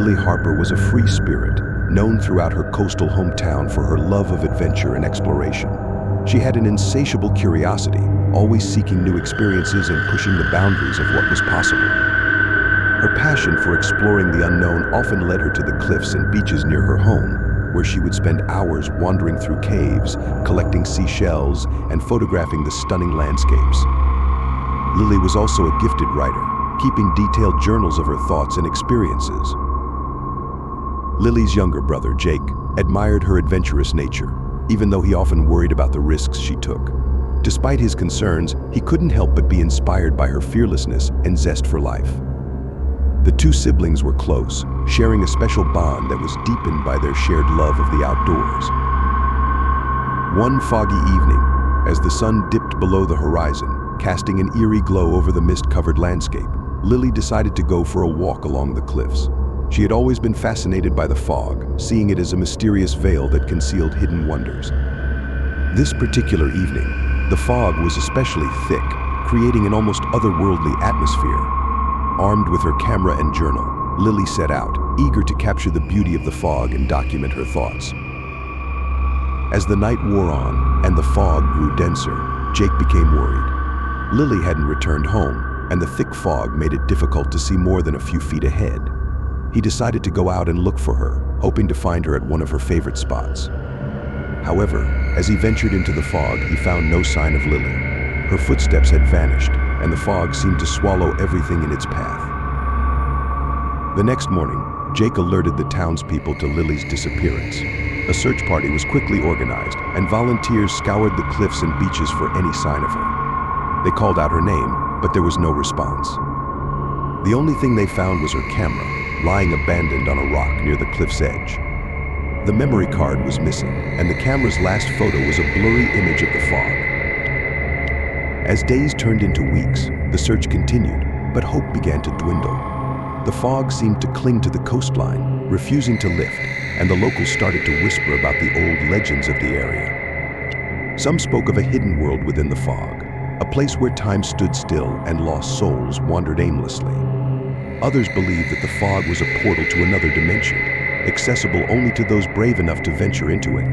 Lily Harper was a free spirit, known throughout her coastal hometown for her love of adventure and exploration. She had an insatiable curiosity, always seeking new experiences and pushing the boundaries of what was possible. Her passion for exploring the unknown often led her to the cliffs and beaches near her home, where she would spend hours wandering through caves, collecting seashells, and photographing the stunning landscapes. Lily was also a gifted writer, keeping detailed journals of her thoughts and experiences. Lily's younger brother, Jake, admired her adventurous nature, even though he often worried about the risks she took. Despite his concerns, he couldn't help but be inspired by her fearlessness and zest for life. The two siblings were close, sharing a special bond that was deepened by their shared love of the outdoors. One foggy evening, as the sun dipped below the horizon, casting an eerie glow over the mist-covered landscape, Lily decided to go for a walk along the cliffs. She had always been fascinated by the fog, seeing it as a mysterious veil that concealed hidden wonders. This particular evening, the fog was especially thick, creating an almost otherworldly atmosphere. Armed with her camera and journal, Lily set out, eager to capture the beauty of the fog and document her thoughts. As the night wore on and the fog grew denser, Jake became worried. Lily hadn't returned home, and the thick fog made it difficult to see more than a few feet ahead. He decided to go out and look for her, hoping to find her at one of her favorite spots. However, as he ventured into the fog, he found no sign of Lily. Her footsteps had vanished, and the fog seemed to swallow everything in its path. The next morning, Jake alerted the townspeople to Lily's disappearance. A search party was quickly organized, and volunteers scoured the cliffs and beaches for any sign of her. They called out her name, but there was no response. The only thing they found was her camera, lying abandoned on a rock near the cliff's edge. The memory card was missing, and the camera's last photo was a blurry image of the fog. As days turned into weeks, the search continued, but hope began to dwindle. The fog seemed to cling to the coastline, refusing to lift, and the locals started to whisper about the old legends of the area. Some spoke of a hidden world within the fog, a place where time stood still and lost souls wandered aimlessly. Others believed that the fog was a portal to another dimension, accessible only to those brave enough to venture into it.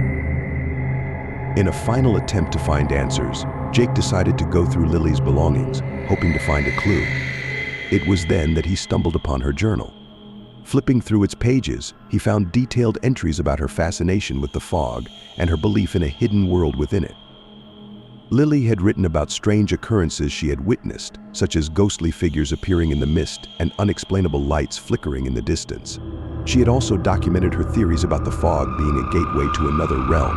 In a final attempt to find answers, Jake decided to go through Lily's belongings, hoping to find a clue. It was then that he stumbled upon her journal. Flipping through its pages, he found detailed entries about her fascination with the fog and her belief in a hidden world within it. Lily had written about strange occurrences she had witnessed, such as ghostly figures appearing in the mist and unexplainable lights flickering in the distance. She had also documented her theories about the fog being a gateway to another realm.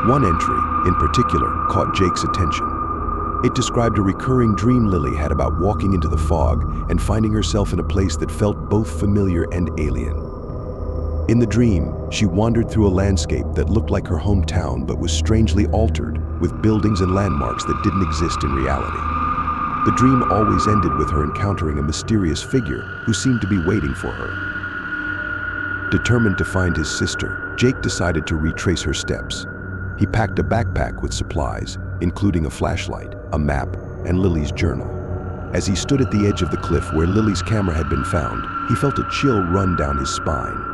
One entry, in particular, caught Jake's attention. It described a recurring dream Lily had about walking into the fog and finding herself in a place that felt both familiar and alien. In the dream, she wandered through a landscape that looked like her hometown but was strangely altered, with buildings and landmarks that didn't exist in reality. The dream always ended with her encountering a mysterious figure who seemed to be waiting for her. Determined to find his sister, Jake decided to retrace her steps. He packed a backpack with supplies, including a flashlight, a map, and Lily's journal. As he stood at the edge of the cliff where Lily's camera had been found, he felt a chill run down his spine.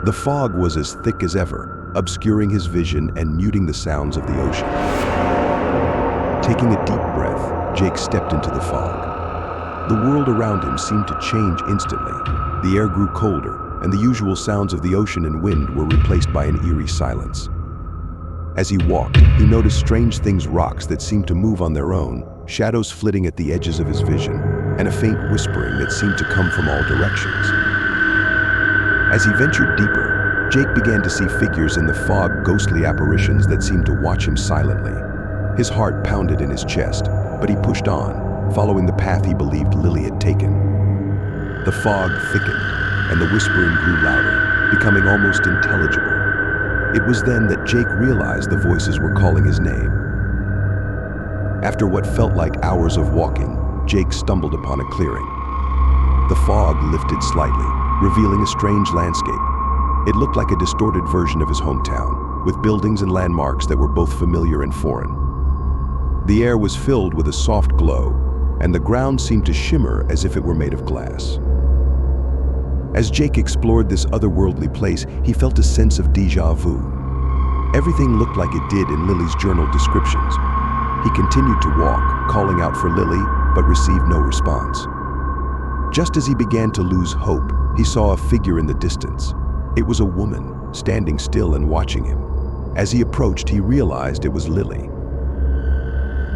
The fog was as thick as ever, obscuring his vision and muting the sounds of the ocean. Taking a deep breath, Jake stepped into the fog. The world around him seemed to change instantly. The air grew colder, and the usual sounds of the ocean and wind were replaced by an eerie silence. As he walked, he noticed strange rocks that seemed to move on their own, shadows flitting at the edges of his vision, and a faint whispering that seemed to come from all directions. As he ventured deeper, Jake began to see figures in the fog, ghostly apparitions that seemed to watch him silently. His heart pounded in his chest, but he pushed on, following the path he believed Lily had taken. The fog thickened, and the whispering grew louder, becoming almost intelligible. It was then that Jake realized the voices were calling his name. After what felt like hours of walking, Jake stumbled upon a clearing. The fog lifted slightly, revealing a strange landscape. It looked like a distorted version of his hometown, with buildings and landmarks that were both familiar and foreign. The air was filled with a soft glow, and the ground seemed to shimmer as if it were made of glass. As Jake explored this otherworldly place, he felt a sense of déjà vu. Everything looked like it did in Lily's journal descriptions. He continued to walk, calling out for Lily, but received no response. Just as he began to lose hope, he saw a figure in the distance. It was a woman, standing still and watching him. As he approached, he realized it was Lily.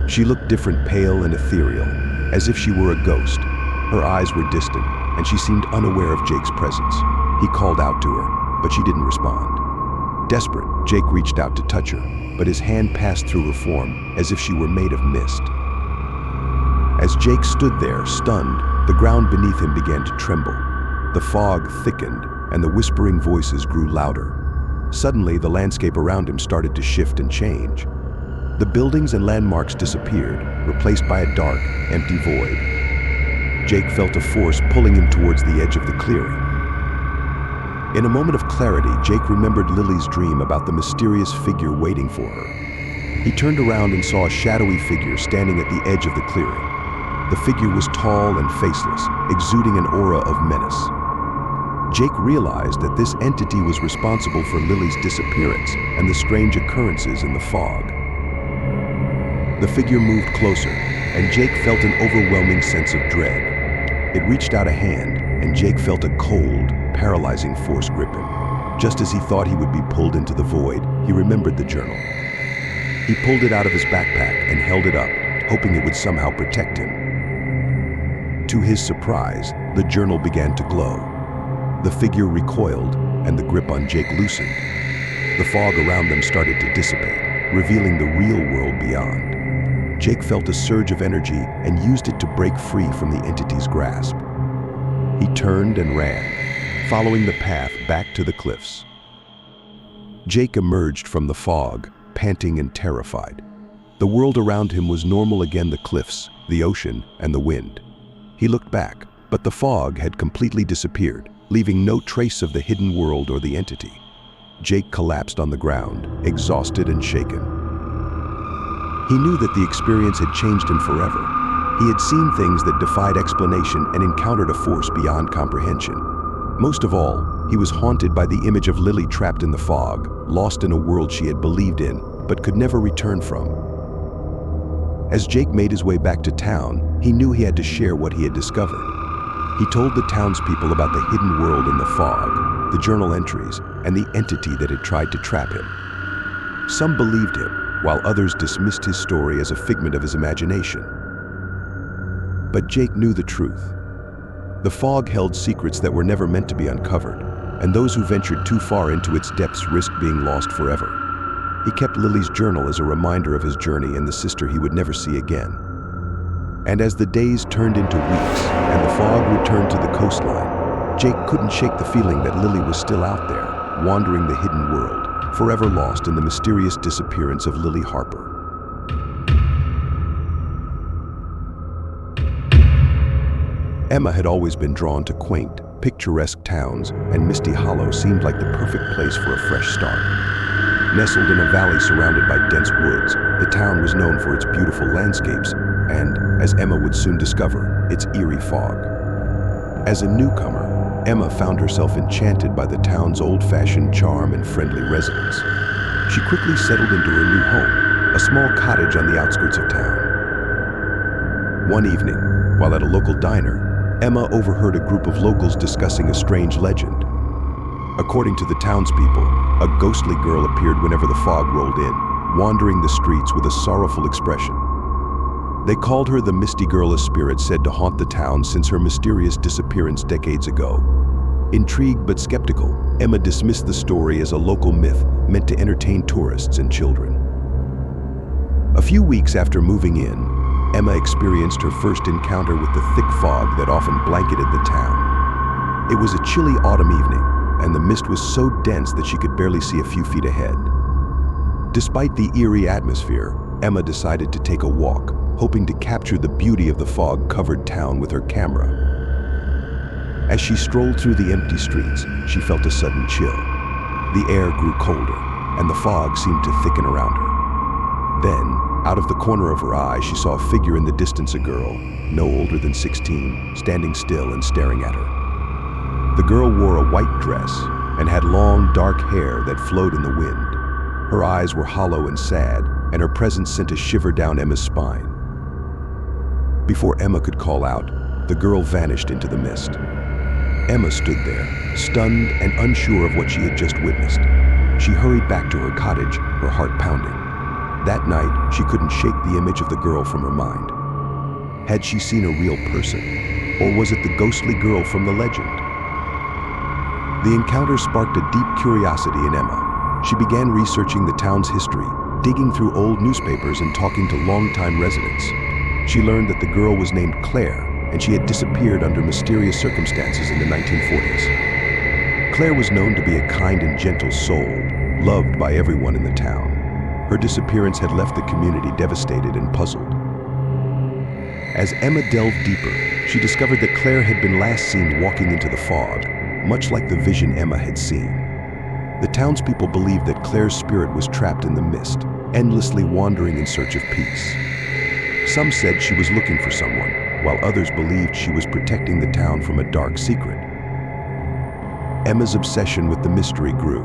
She looked different, pale and ethereal, as if she were a ghost. Her eyes were distant, and she seemed unaware of Jake's presence. He called out to her, but she didn't respond. Desperate, Jake reached out to touch her, but his hand passed through her form as if she were made of mist. As Jake stood there, stunned, the ground beneath him began to tremble. The fog thickened, and the whispering voices grew louder. Suddenly, the landscape around him started to shift and change. The buildings and landmarks disappeared, replaced by a dark, empty void. Jake felt a force pulling him towards the edge of the clearing. In a moment of clarity, Jake remembered Lily's dream about the mysterious figure waiting for her. He turned around and saw a shadowy figure standing at the edge of the clearing. The figure was tall and faceless, exuding an aura of menace. Jake realized that this entity was responsible for Lily's disappearance and the strange occurrences in the fog. The figure moved closer, and Jake felt an overwhelming sense of dread. It reached out a hand, and Jake felt a cold, paralyzing force grip him. Just as he thought he would be pulled into the void, he remembered the journal. He pulled it out of his backpack and held it up, hoping it would somehow protect him. To his surprise, the journal began to glow. The figure recoiled, and the grip on Jake loosened. The fog around them started to dissipate, revealing the real world beyond. Jake felt a surge of energy and used it to break free from the entity's grasp. He turned and ran, following the path back to the cliffs. Jake emerged from the fog, panting and terrified. The world around him was normal again: the cliffs, the ocean, and the wind. He looked back, but the fog had completely disappeared, leaving no trace of the hidden world or the entity. Jake collapsed on the ground, exhausted and shaken. He knew that the experience had changed him forever. He had seen things that defied explanation and encountered a force beyond comprehension. Most of all, he was haunted by the image of Lily trapped in the fog, lost in a world she had believed in, but could never return from. As Jake made his way back to town, he knew he had to share what he had discovered. He told the townspeople about the hidden world in the fog, the journal entries, and the entity that had tried to trap him. Some believed him, while others dismissed his story as a figment of his imagination. But Jake knew the truth. The fog held secrets that were never meant to be uncovered, and those who ventured too far into its depths risked being lost forever. He kept Lily's journal as a reminder of his journey and the sister he would never see again. And as the days turned into weeks and the fog returned to the coastline, Jake couldn't shake the feeling that Lily was still out there, wandering the hidden world, forever lost in the mysterious disappearance of Lily Harper. Emma had always been drawn to quaint, picturesque towns, and Misty Hollow seemed like the perfect place for a fresh start. Nestled in a valley surrounded by dense woods, the town was known for its beautiful landscapes and, as Emma would soon discover, its eerie fog. As a newcomer, Emma found herself enchanted by the town's old-fashioned charm and friendly residents. She quickly settled into her new home, a small cottage on the outskirts of town. One evening, while at a local diner, Emma overheard a group of locals discussing a strange legend. According to the townspeople, a ghostly girl appeared whenever the fog rolled in, wandering the streets with a sorrowful expression. They called her the Misty Girl, a spirit said to haunt the town since her mysterious disappearance decades ago. Intrigued but skeptical, Emma dismissed the story as a local myth meant to entertain tourists and children. A few weeks after moving in, Emma experienced her first encounter with the thick fog that often blanketed the town. It was a chilly autumn evening, and the mist was so dense that she could barely see a few feet ahead. Despite the eerie atmosphere, Emma decided to take a walk, hoping to capture the beauty of the fog-covered town with her camera. As she strolled through the empty streets, she felt a sudden chill. The air grew colder, and the fog seemed to thicken around her. Then, out of the corner of her eye, she saw a figure in the distance, a girl, no older than 16, standing still and staring at her. The girl wore a white dress and had long, dark hair that flowed in the wind. Her eyes were hollow and sad, and her presence sent a shiver down Emma's spine. Before Emma could call out, the girl vanished into the mist. Emma stood there, stunned and unsure of what she had just witnessed. She hurried back to her cottage, her heart pounding. That night, she couldn't shake the image of the girl from her mind. Had she seen a real person, or was it the ghostly girl from the legend? The encounter sparked a deep curiosity in Emma. She began researching the town's history, digging through old newspapers and talking to longtime residents. She learned that the girl was named Claire, and she had disappeared under mysterious circumstances in the 1940s. Claire was known to be a kind and gentle soul, loved by everyone in the town. Her disappearance had left the community devastated and puzzled. As Emma delved deeper, she discovered that Claire had been last seen walking into the fog, much like the vision Emma had seen. The townspeople believed that Claire's spirit was trapped in the mist, endlessly wandering in search of peace. Some said she was looking for someone, while others believed she was protecting the town from a dark secret. Emma's obsession with the mystery grew.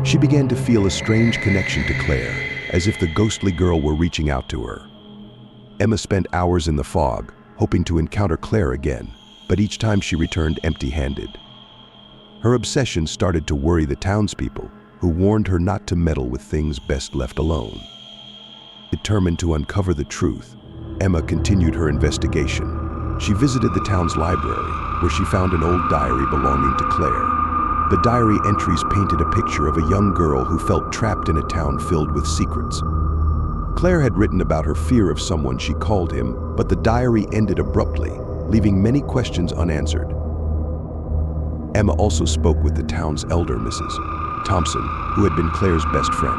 She began to feel a strange connection to Claire, as if the ghostly girl were reaching out to her. Emma spent hours in the fog, hoping to encounter Claire again, but each time she returned empty-handed. Her obsession started to worry the townspeople, who warned her not to meddle with things best left alone. Determined to uncover the truth, Emma continued her investigation. She visited the town's library, where she found an old diary belonging to Claire. The diary entries painted a picture of a young girl who felt trapped in a town filled with secrets. Claire had written about her fear of someone she called him, but the diary ended abruptly, leaving many questions unanswered. Emma also spoke with the town's elder, Mrs. Thompson, who had been Claire's best friend.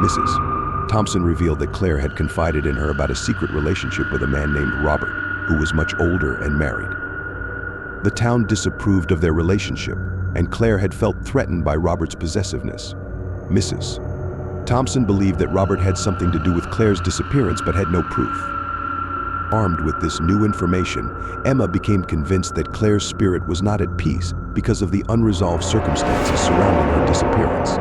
Mrs. Thompson revealed that Claire had confided in her about a secret relationship with a man named Robert, who was much older and married. The town disapproved of their relationship, and Claire had felt threatened by Robert's possessiveness. Mrs. Thompson believed that Robert had something to do with Claire's disappearance but had no proof. Armed with this new information, Emma became convinced that Claire's spirit was not at peace because of the unresolved circumstances surrounding her disappearance.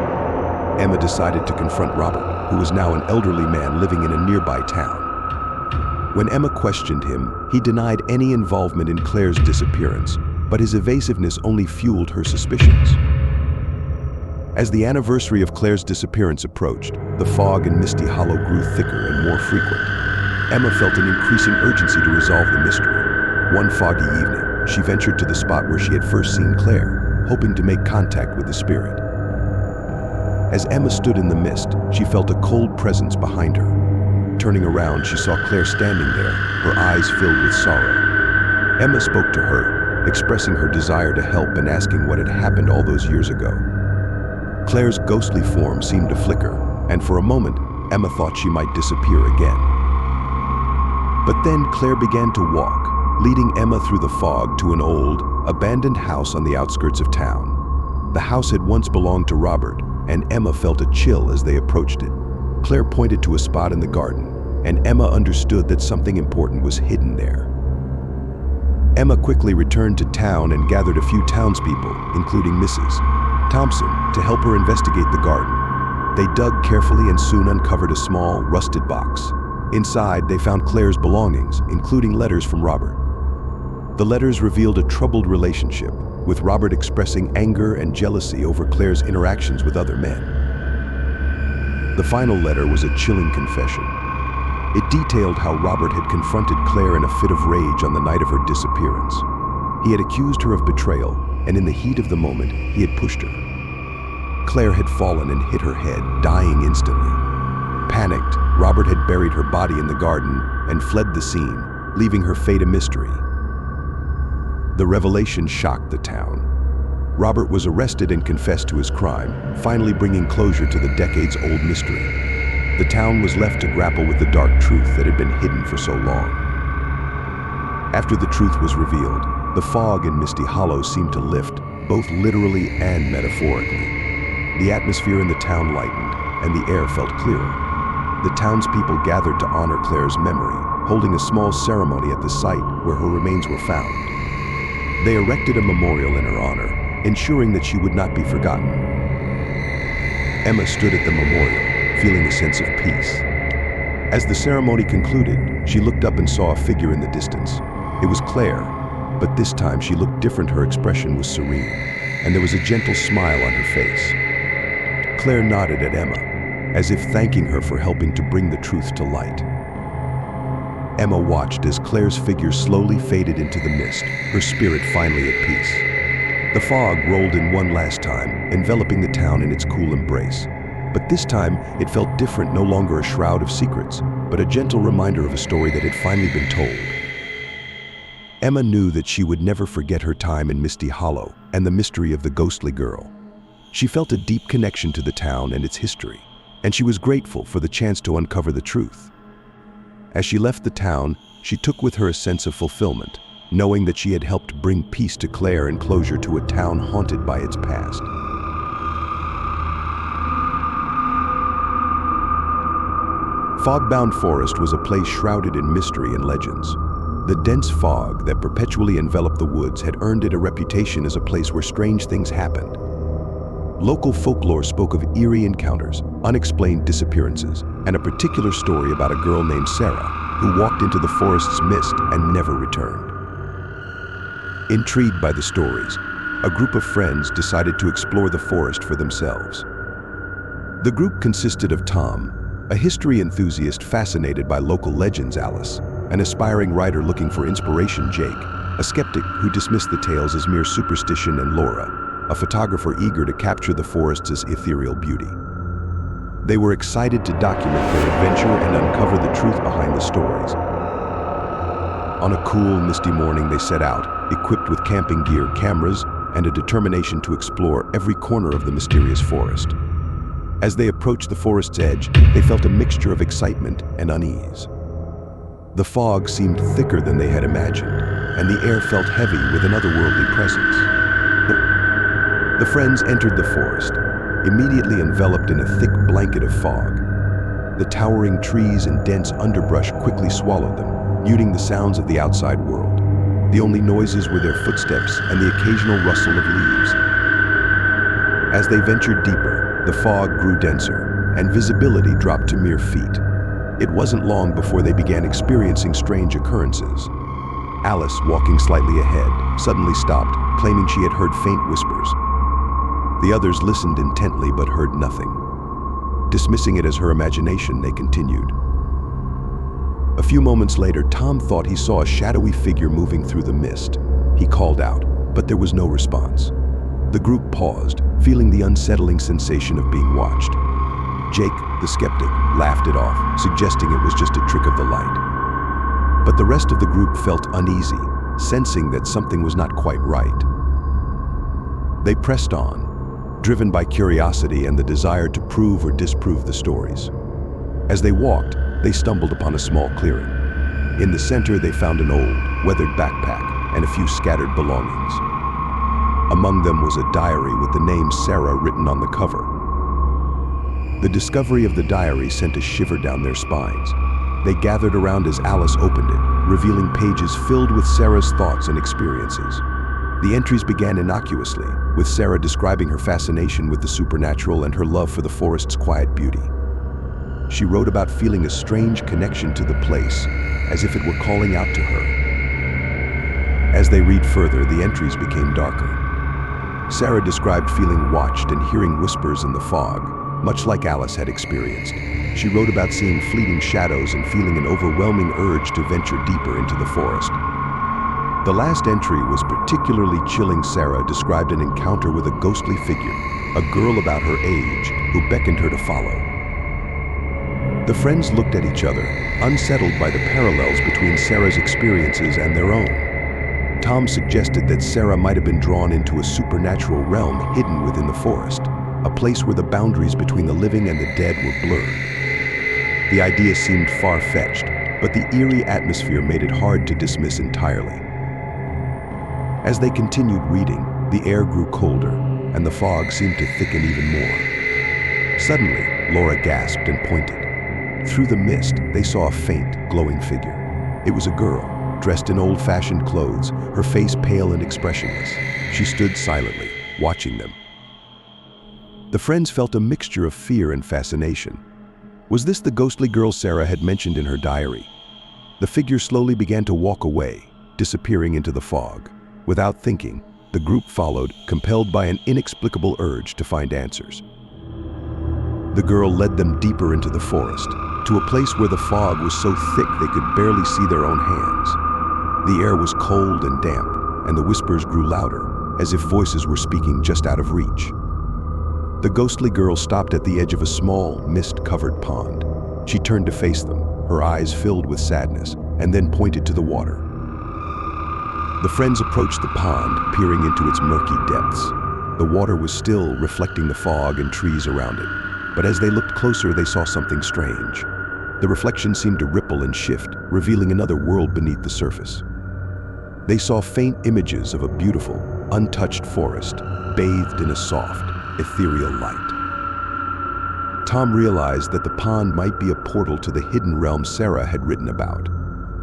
Emma decided to confront Robert, who was now an elderly man living in a nearby town. When Emma questioned him, he denied any involvement in Claire's disappearance, but his evasiveness only fueled her suspicions. As the anniversary of Claire's disappearance approached, the fog in Misty Hollow grew thicker and more frequent. Emma felt an increasing urgency to resolve the mystery. One foggy evening, she ventured to the spot where she had first seen Claire, hoping to make contact with the spirit. As Emma stood in the mist, she felt a cold presence behind her. Turning around, she saw Claire standing there, her eyes filled with sorrow. Emma spoke to her, expressing her desire to help and asking what had happened all those years ago. Claire's ghostly form seemed to flicker, and for a moment, Emma thought she might disappear again. But then Claire began to walk, leading Emma through the fog to an old, abandoned house on the outskirts of town. The house had once belonged to Robert, and Emma felt a chill as they approached it. Claire pointed to a spot in the garden, and Emma understood that something important was hidden there. Emma quickly returned to town and gathered a few townspeople, including Mrs. Thompson, to help her investigate the garden. They dug carefully and soon uncovered a small, rusted box. Inside, they found Claire's belongings, including letters from Robert. The letters revealed a troubled relationship, with Robert expressing anger and jealousy over Claire's interactions with other men. The final letter was a chilling confession. It detailed how Robert had confronted Claire in a fit of rage on the night of her disappearance. He had accused her of betrayal, and in the heat of the moment, he had pushed her. Claire had fallen and hit her head, dying instantly. Panicked, Robert had buried her body in the garden and fled the scene, leaving her fate a mystery. The revelation shocked the town. Robert was arrested and confessed to his crime, finally bringing closure to the decades-old mystery. The town was left to grapple with the dark truth that had been hidden for so long. After the truth was revealed, the fog in Misty Hollow seemed to lift, both literally and metaphorically. The atmosphere in the town lightened, and the air felt clearer. The townspeople gathered to honor Claire's memory, holding a small ceremony at the site where her remains were found. They erected a memorial in her honor, ensuring that she would not be forgotten. Emma stood at the memorial, feeling a sense of peace. As the ceremony concluded, she looked up and saw a figure in the distance. It was Claire, but this time she looked different. Her expression was serene, and there was a gentle smile on her face. Claire nodded at Emma, as if thanking her for helping to bring the truth to light. Emma watched as Claire's figure slowly faded into the mist, her spirit finally at peace. The fog rolled in one last time, enveloping the town in its cool embrace. But this time, it felt different, no longer a shroud of secrets, but a gentle reminder of a story that had finally been told. Emma knew that she would never forget her time in Misty Hollow and the mystery of the ghostly girl. She felt a deep connection to the town and its history, and she was grateful for the chance to uncover the truth. As she left the town, she took with her a sense of fulfillment, knowing that she had helped bring peace to Claire and closure to a town haunted by its past. Fog-bound Forest was a place shrouded in mystery and legends. The dense fog that perpetually enveloped the woods had earned it a reputation as a place where strange things happened. Local folklore spoke of eerie encounters, unexplained disappearances, and a particular story about a girl named Sarah who walked into the forest's mist and never returned. Intrigued by the stories, a group of friends decided to explore the forest for themselves. The group consisted of Tom, a history enthusiast fascinated by local legends, Alice, an aspiring writer looking for inspiration, Jake, a skeptic who dismissed the tales as mere superstition, and Laura, a photographer eager to capture the forest's ethereal beauty. They were excited to document their adventure and uncover the truth behind the stories. On a cool, misty morning, they set out, equipped with camping gear, cameras, and a determination to explore every corner of the mysterious forest. As they approached the forest's edge, they felt a mixture of excitement and unease. The fog seemed thicker than they had imagined, and the air felt heavy with an otherworldly presence. The friends entered the forest, immediately enveloped in a thick blanket of fog. The towering trees and dense underbrush quickly swallowed them, muting the sounds of the outside world. The only noises were their footsteps and the occasional rustle of leaves. As they ventured deeper, the fog grew denser, and visibility dropped to mere feet. It wasn't long before they began experiencing strange occurrences. Alice, walking slightly ahead, suddenly stopped, claiming she had heard faint whispers. The others listened intently but heard nothing. Dismissing it as her imagination, they continued. A few moments later, Tom thought he saw a shadowy figure moving through the mist. He called out, but there was no response. The group paused, feeling the unsettling sensation of being watched. Jake, the skeptic, laughed it off, suggesting it was just a trick of the light. But the rest of the group felt uneasy, sensing that something was not quite right. They pressed on, driven by curiosity and the desire to prove or disprove the stories. As they walked, they stumbled upon a small clearing. In the center, they found an old, weathered backpack and a few scattered belongings. Among them was a diary with the name Sarah written on the cover. The discovery of the diary sent a shiver down their spines. They gathered around as Alice opened it, revealing pages filled with Sarah's thoughts and experiences. The entries began innocuously, with Sarah describing her fascination with the supernatural and her love for the forest's quiet beauty. She wrote about feeling a strange connection to the place, as if it were calling out to her. As they read further, the entries became darker. Sarah described feeling watched and hearing whispers in the fog, much like Alice had experienced. She wrote about seeing fleeting shadows and feeling an overwhelming urge to venture deeper into the forest. The last entry was particularly chilling. Sarah described an encounter with a ghostly figure, a girl about her age, who beckoned her to follow. The friends looked at each other, unsettled by the parallels between Sarah's experiences and their own. Tom suggested that Sarah might have been drawn into a supernatural realm hidden within the forest, a place where the boundaries between the living and the dead were blurred. The idea seemed far-fetched, but the eerie atmosphere made it hard to dismiss entirely. As they continued reading, the air grew colder, and the fog seemed to thicken even more. Suddenly, Laura gasped and pointed. Through the mist, they saw a faint, glowing figure. It was a girl, dressed in old-fashioned clothes, her face pale and expressionless. She stood silently, watching them. The friends felt a mixture of fear and fascination. Was this the ghostly girl Sarah had mentioned in her diary? The figure slowly began to walk away, disappearing into the fog. Without thinking, the group followed, compelled by an inexplicable urge to find answers. The girl led them deeper into the forest, to a place where the fog was so thick they could barely see their own hands. The air was cold and damp, and the whispers grew louder, as if voices were speaking just out of reach. The ghostly girl stopped at the edge of a small, mist-covered pond. She turned to face them, her eyes filled with sadness, and then pointed to the water. The friends approached the pond, peering into its murky depths. The water was still, reflecting the fog and trees around it. But as they looked closer, they saw something strange. The reflection seemed to ripple and shift, revealing another world beneath the surface. They saw faint images of a beautiful, untouched forest, bathed in a soft, ethereal light. Tom realized that the pond might be a portal to the hidden realm Sarah had written about.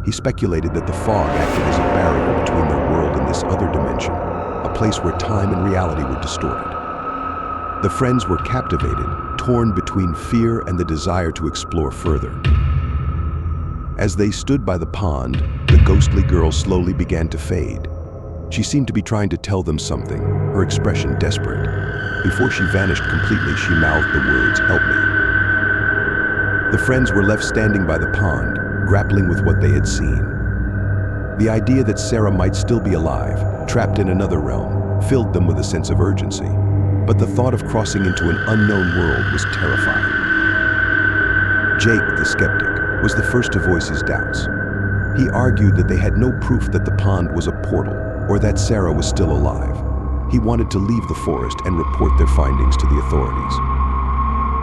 He speculated that the fog acted as a barrier between their world and this other dimension, a place where time and reality were distorted. The friends were captivated, torn between fear and the desire to explore further. As they stood by the pond, the ghostly girl slowly began to fade. She seemed to be trying to tell them something, her expression desperate. Before she vanished completely, she mouthed the words, "Help me." The friends were left standing by the pond, grappling with what they had seen. The idea that Sarah might still be alive, trapped in another realm, filled them with a sense of urgency. But the thought of crossing into an unknown world was terrifying. Jake, the skeptic, was the first to voice his doubts. He argued that they had no proof that the pond was a portal or that Sarah was still alive. He wanted to leave the forest and report their findings to the authorities.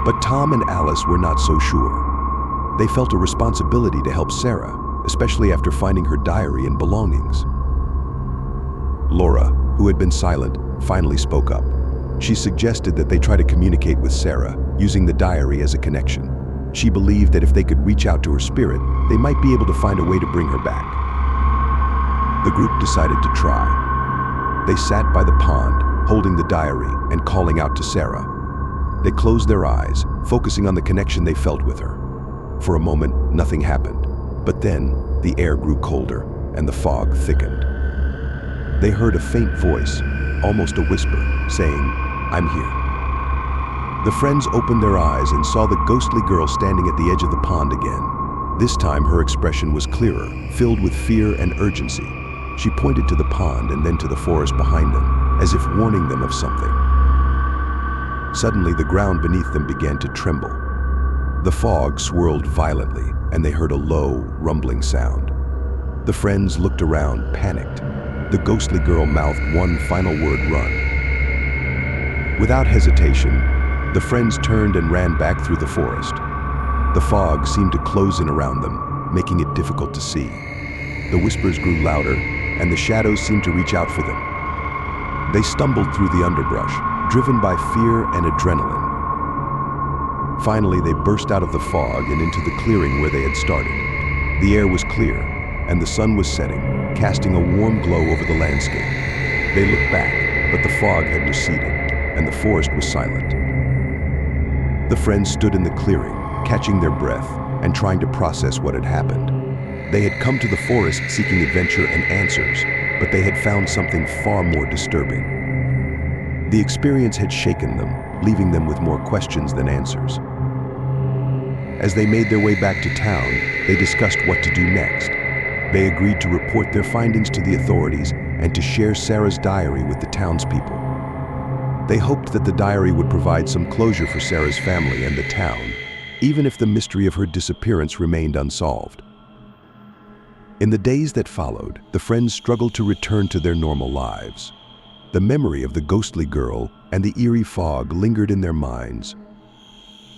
But Tom and Alice were not so sure. They felt a responsibility to help Sarah, especially after finding her diary and belongings. Laura, who had been silent, finally spoke up. She suggested that they try to communicate with Sarah, using the diary as a connection. She believed that if they could reach out to her spirit, they might be able to find a way to bring her back. The group decided to try. They sat by the pond, holding the diary and calling out to Sarah. They closed their eyes, focusing on the connection they felt with her. For a moment, nothing happened. But then, the air grew colder and the fog thickened. They heard a faint voice, almost a whisper, saying, "I'm here." The friends opened their eyes and saw the ghostly girl standing at the edge of the pond again. This time her expression was clearer, filled with fear and urgency. She pointed to the pond and then to the forest behind them, as if warning them of something. Suddenly the ground beneath them began to tremble. The fog swirled violently, and they heard a low, rumbling sound. The friends looked around, panicked. The ghostly girl mouthed one final word, "Run." Without hesitation, the friends turned and ran back through the forest. The fog seemed to close in around them, making it difficult to see. The whispers grew louder, and the shadows seemed to reach out for them. They stumbled through the underbrush, driven by fear and adrenaline. Finally, they burst out of the fog and into the clearing where they had started. The air was clear, and the sun was setting, casting a warm glow over the landscape. They looked back, but the fog had receded, and the forest was silent. The friends stood in the clearing, catching their breath and trying to process what had happened. They had come to the forest seeking adventure and answers, but they had found something far more disturbing. The experience had shaken them, leaving them with more questions than answers. As they made their way back to town, they discussed what to do next. They agreed to report their findings to the authorities and to share Sarah's diary with the townspeople. They hoped that the diary would provide some closure for Sarah's family and the town, even if the mystery of her disappearance remained unsolved. In the days that followed, the friends struggled to return to their normal lives. The memory of the ghostly girl and the eerie fog lingered in their minds.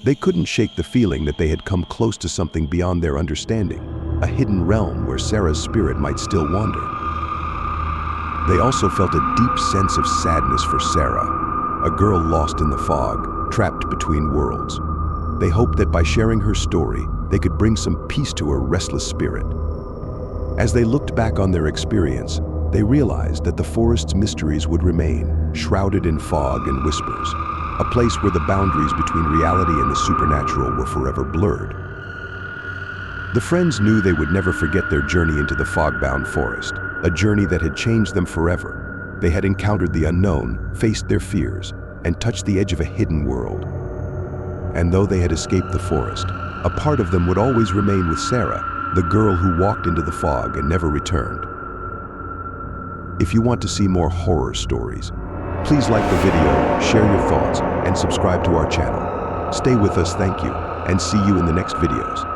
They couldn't shake the feeling that they had come close to something beyond their understanding, a hidden realm where Sarah's spirit might still wander. They also felt a deep sense of sadness for Sarah, a girl lost in the fog, trapped between worlds. They hoped that by sharing her story, they could bring some peace to her restless spirit. As they looked back on their experience, they realized that the forest's mysteries would remain, shrouded in fog and whispers, a place where the boundaries between reality and the supernatural were forever blurred. The friends knew they would never forget their journey into the fog-bound forest, a journey that had changed them forever. They had encountered the unknown, faced their fears, and touched the edge of a hidden world. And though they had escaped the forest, a part of them would always remain with Sarah, the girl who walked into the fog and never returned. If you want to see more horror stories, please like the video, share your thoughts, and subscribe to our channel. Stay with us, thank you, and see you in the next videos.